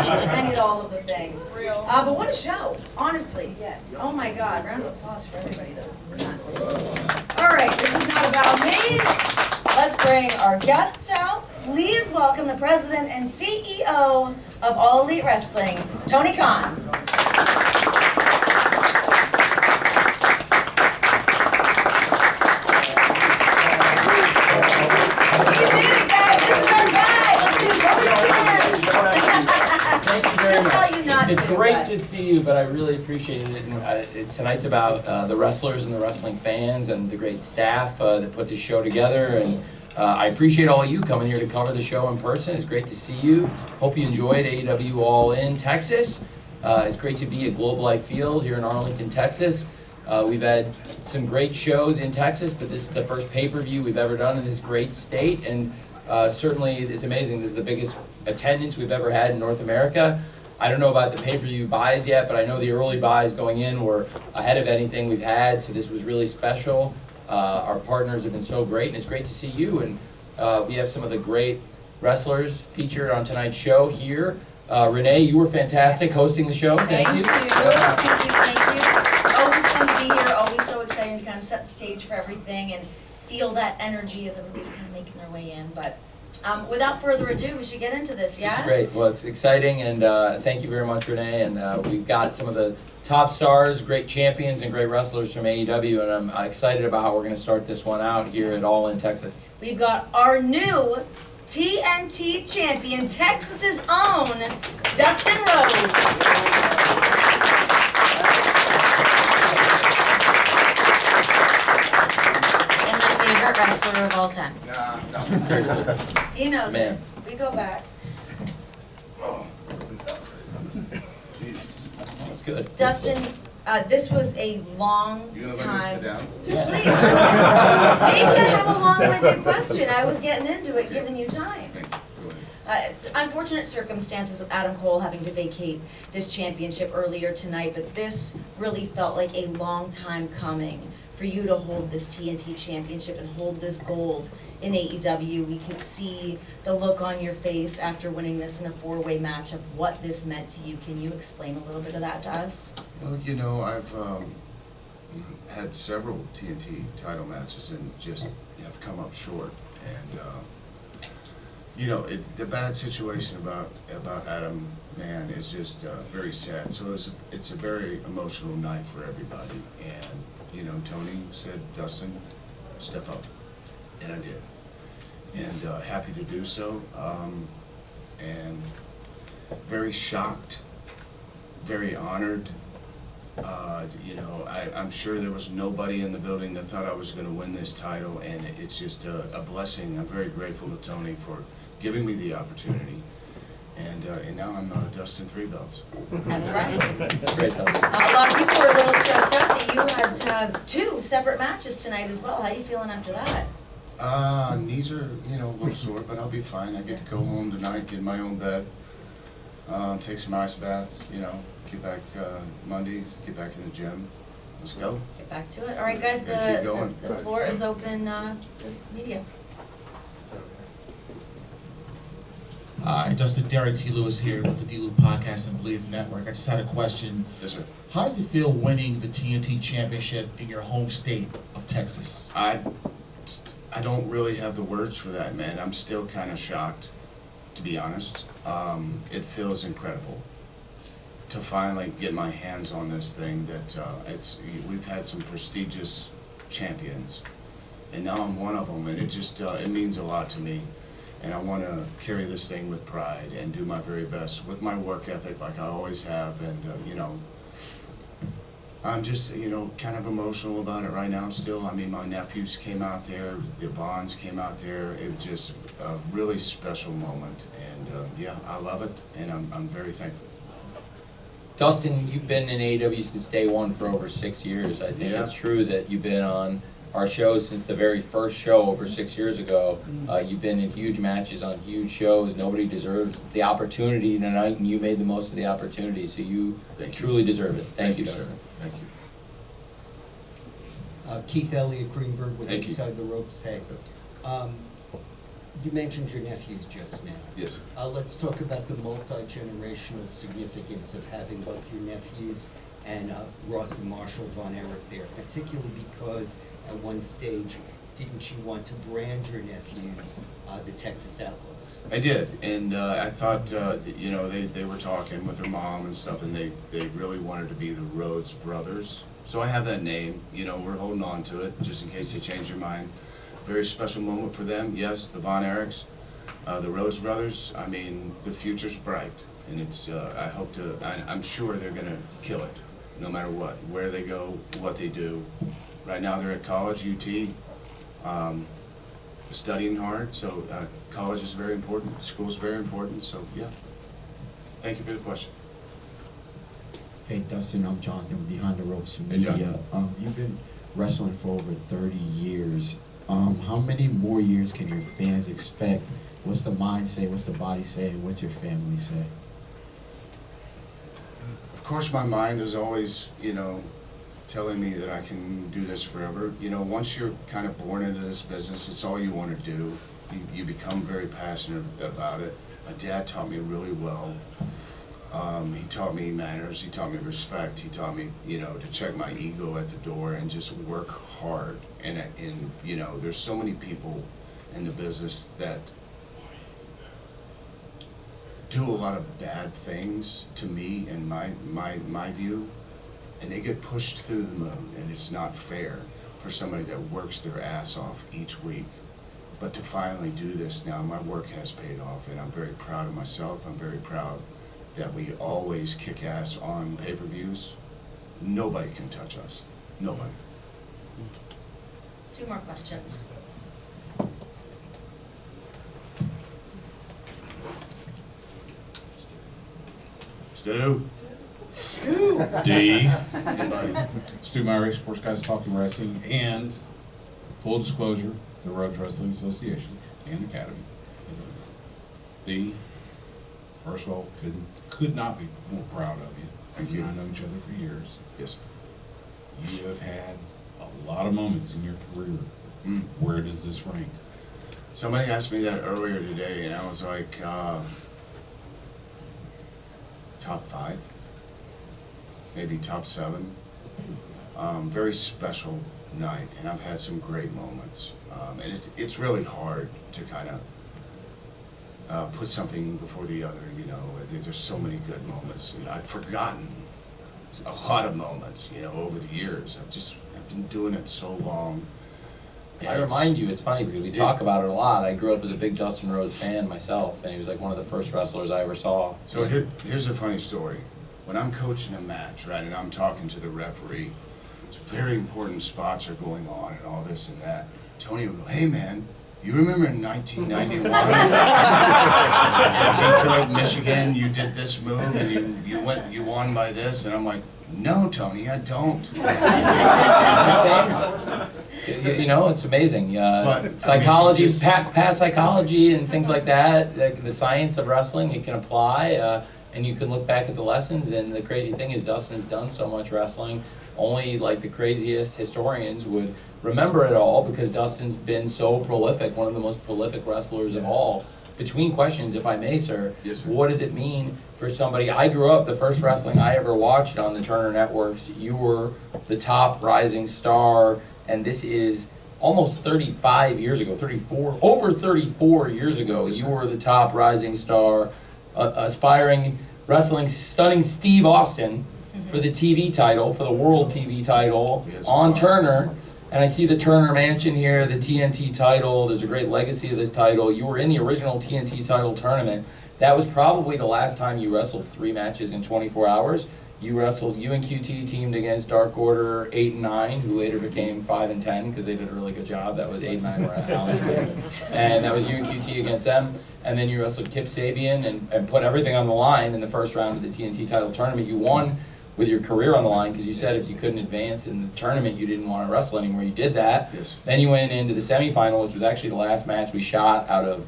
I need all of the things. But what a show, honestly. Yes. Oh my God, round of applause for everybody that was nuts. All right, this is not about me. Let's bring our guests out. Please welcome the president and CEO of All Elite Wrestling, Tony Khan. It's great to see you, but I really appreciate it. And tonight's about the wrestlers and the wrestling fans and the great staff that put this show together. And I appreciate all of you coming here to cover the show in person. It's great to see you. Hope you enjoyed AEW All In Texas. It's great to be at Globe Life Field here in Arlington, Texas. We've had some great shows in Texas, but this is the first pay-per-view we've ever done in this great state. And certainly it's amazing. This is the biggest attendance we've ever had in North America. I don't know about the pay-per-view buys yet, but I know the early buys going in were ahead of anything we've had, so this was really special. Our partners have been so great, and it's great to see you. And we have some of the great wrestlers featured on tonight's show here. Renee, you were fantastic hosting the show. Thank you. Thank you. Always fun to be here, always so exciting to kind of set the stage for everything and feel that energy as everybody's kind of making their way in. But without further ado, we should get into this, yeah? It's great. Well, it's exciting, and thank you very much, Renee. And we've got some of the top stars, great champions, and great wrestlers from AEW, and I'm excited about how we're going to start this one out here at All In Texas. We've got our new TNT champion, Texas's own Dustin Rhodes. Wrestler of all time. No, seriously. He knows Man. it. We go back. Oh. Jesus. That's good. Dustin, this was a long You gonna let me time. sit down? Yeah. Please. Maybe I have a long-winded question. I was getting into it, giving you time. Thank you. Go ahead. Unfortunate circumstances with Adam Cole having to vacate this championship earlier tonight, but this really felt like a long time coming for you to hold this TNT championship and hold this gold in AEW. We could see the look on your face after winning this in a four-way matchup, what this meant to you. Can you explain a little bit of that to us? Well, you know, I've had several TNT title matches and just have come up short. And you know, the bad situation about Adam, man, is just very sad. So it's a very emotional night for everybody. And you know, Tony said, Dustin, step up, and I did. And happy to do so. And very shocked, very honored. You know, I'm sure there was nobody in the building that thought I was going to win this title, and it's just a blessing. I'm very grateful to Tony for giving me the opportunity. And now I'm Dustin Three Belts. That's right. That's great, Dustin. A lot of people were a little stressed out that you had to have two separate matches tonight as well. How are you feeling after that? Knees are, you know, a little sore, but I'll be fine. I get to go home tonight, get in my own bed, take some ice baths, you know, get back Monday, get back in the gym. Let's go. Get back to it. All right, guys, Keep going. the floor is open to media. Hi, Dustin, Derek T. Lewis here with the D-Loop Podcast and Believe Network. I just had a question. Yes, sir. How does it feel winning the TNT Championship in your home state of Texas? I don't really have the words for that, man. I'm still kind of shocked, to be honest. It feels incredible to finally get my hands on this thing. We've had some prestigious champions, and now I'm one of them, and it just it means a lot to me. And I want to carry this thing with pride and do my very best with my work ethic, like I always have. And you know, I'm just, you know, kind of emotional about it right now still. I mean, my nephews came out there, the Bonds came out there. It was just a really special moment. And yeah, I love it, and I'm very thankful. Dustin, you've been in AEW since day one for over 6 years. I think it's true that you've been on our shows since the very first show over 6 years ago. You've been in huge matches on huge shows. Nobody deserves the opportunity tonight, and you made the most of the opportunity, so you truly deserve it. Thank you, Dustin. Sir. Thank you. Keith Elliott Greenberg with Thank you. Inside the Ropes. Hey, You mentioned your nephews just now. Yes. Let's talk about the multi-generational significance of having both your nephews and Ross and Marshall Von Erich there, particularly because at one stage, didn't you want to brand your nephews the Texas Outlaws? I did, and I thought, you know, they were talking with their mom and stuff, and they really wanted to be the Rhodes brothers. So I have that name, you know, we're holding on to it, just in case they change their mind. Very special moment for them, yes, the Von Erichs, the Rhodes brothers. I mean, the future's bright, and it's, I'm sure they're gonna kill it, no matter what, where they go, what they do. Right now they're at college, UT, studying hard, so college is very important, school's very important, so yeah. Thank you for the question. Hey Dustin, I'm Jonathan with Behind the Ropes Hey, Media. Jonathan. You've been wrestling for over 30 years. How many more years can your fans expect? What's the mind say? What's the body say? And what's your family say? Of course, my mind is always, you know, telling me that I can do this forever. You know, once you're kind of born into this business, it's all you want to do. You become very passionate about it. My dad taught me really well. He taught me manners, he taught me respect, he taught me, you know, to check my ego at the door and just work hard. And you know, there's so many people in the business that do a lot of bad things to me in my view, and they get pushed through the moon, and it's not fair for somebody that works their ass off each week. But to finally do this now, my work has paid off, and I'm very proud of myself. I'm very proud that we always kick ass on pay-per-views. Nobody can touch us. Nobody. 2 more questions. Stu? D. Anybody? Stu Myrie, Sports Guys Talking Wrestling, and full disclosure, the Rhodes Wrestling Association and Academy. D. First of all, could not be more proud of you. Thank You you. and I know each other for years. Yes. You have had a lot of moments in your career. Mm. Where does this rank? Somebody asked me that earlier today, and I was like, top 5, maybe top 7. Very special night, and I've had some great moments. And it's really hard to kind of put something before the other, you know. There's so many good moments. You know, I've forgotten a lot of moments, you know, over the years. I've been doing it so long. And I remind you, it's funny because we talk about it a lot. I grew up as a big Dustin Rhodes fan myself, and he was like one of the first wrestlers I ever saw. So here's a funny story. When I'm coaching a match, right, and I'm talking to the referee, very important spots are going on and all this and that. Tony will go, hey man, you remember in 1991 in Detroit, Michigan, you did this move and you won by this? And I'm like, no, Tony, I don't. You know, it's amazing. But, Psychology, I mean, past psychology and things like that, like the science of wrestling, it can apply, and you can look back at the lessons. And the crazy thing is Dustin's done so much wrestling, only like the craziest historians would remember it all because Dustin's been so prolific, one of the most prolific wrestlers of all. Between questions, if I may, sir, Yes, sir. What does it mean for somebody? I grew up, the first wrestling I ever watched on the Turner Networks, you were the top rising star, and this is almost 35 years ago, 34, over 34 years ago, Yes, you sir. were the top rising star, aspiring wrestling, stunning Steve Austin for the TV title, for the world TV title Yes, on sir. Turner. And I see the Turner Mansion here, the TNT title. There's a great legacy of this title. You were in the original TNT title tournament. That was probably the last time you wrestled 3 matches in 24 hours. You wrestled, you and QT teamed against Dark Order 8 and 9, who later became 5 and 10 because they did a really good job. That was 8 and 9 were Allen fans. And that was you and QT against them. And then you wrestled Kip Sabian and put everything on the line in the first round of the TNT title tournament. You won with your career on the line because you said if you couldn't advance in the tournament, you didn't want to wrestle anymore. You did that. Yes. Then you went into the semifinal, which was actually the last match we shot out of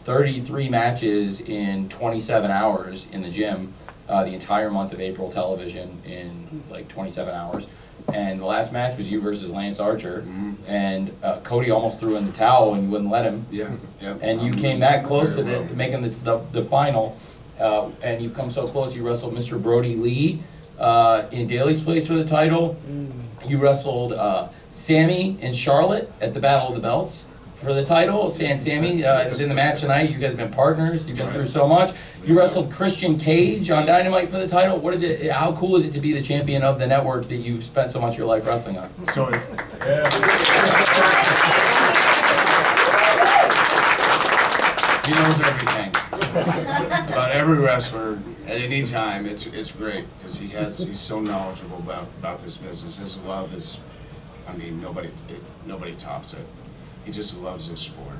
33 matches in 27 hours in the gym. the entire month of April television in like 27 hours. And the last match was you versus Lance Archer, and Cody almost threw in the towel and you wouldn't let him. Yeah, yeah. And you came that close to making the final, and you've come so close. You wrestled Mr. Brody Lee in Daly's place for the title. You wrestled Sammy and Charlotte at the Battle of the Belts for the title. And Sammy is in the match tonight. You guys have been partners. You've been through so much. You wrestled Christian Cage on Dynamite for the title. What is it? How cool is it to be the champion of the network that you've spent so much of your life wrestling on? So he knows everything about every wrestler at any time. It's great because he's so knowledgeable about this business. His love is, I mean, nobody tops it. He just loves this sport.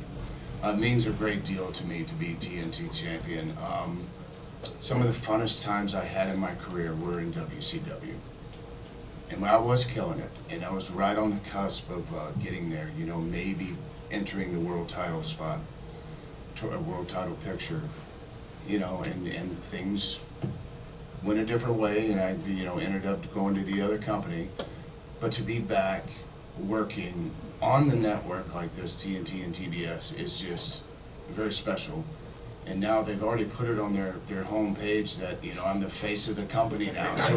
It means a great deal to me to be TNT champion. Some of the funnest times I had in my career were in WCW. And I was killing it, and I was right on the cusp of getting there, you know, maybe entering the world title spot, a world title picture, you know, and things went a different way, and I, you know, ended up going to the other company. But to be back working on the network like this, TNT and TBS, is just very special. And now they've already put it on their home page that, you know, I'm the face of the company now. So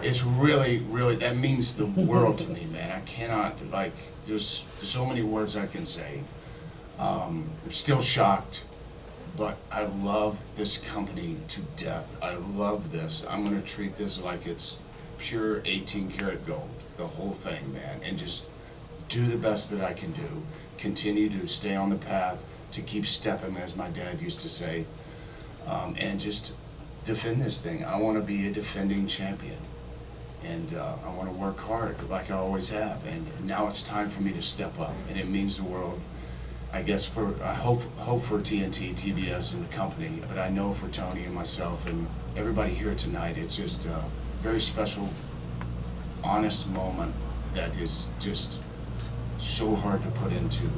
it's really, really, that means the world to me, man. I cannot, like, there's so many words I can say. I'm still shocked, but I love this company to death. I love this. I'm gonna treat this like it's pure 18 karat gold, the whole thing, man, and just do the best that I can do. Continue to stay on the path, to keep stepping, as my dad used to say, and just defend this thing. I want to be a defending champion, and I want to work hard like I always have. And now it's time for me to step up, and it means the world. I guess I hope for TNT, TBS, and the company, but I know for Tony and myself and everybody here tonight, it's just a very special, honest moment that is just so hard to put into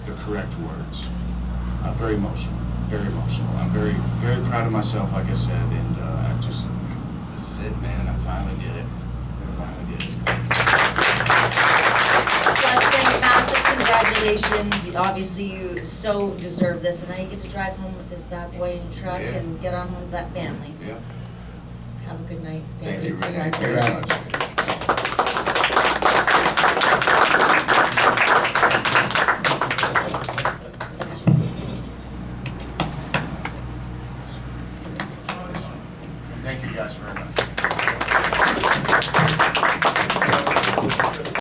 the correct words. Very emotional, very emotional. I'm very, very proud of myself, like I said, and I just, this is it, man. I finally did it. I finally did it. Dustin, massive congratulations. Obviously, you so deserve this, and now you get to drive home with this bad boy in your truck and get on home with that family. Yeah. Have a good night. Thank you, Renee. Congratulations. Very much.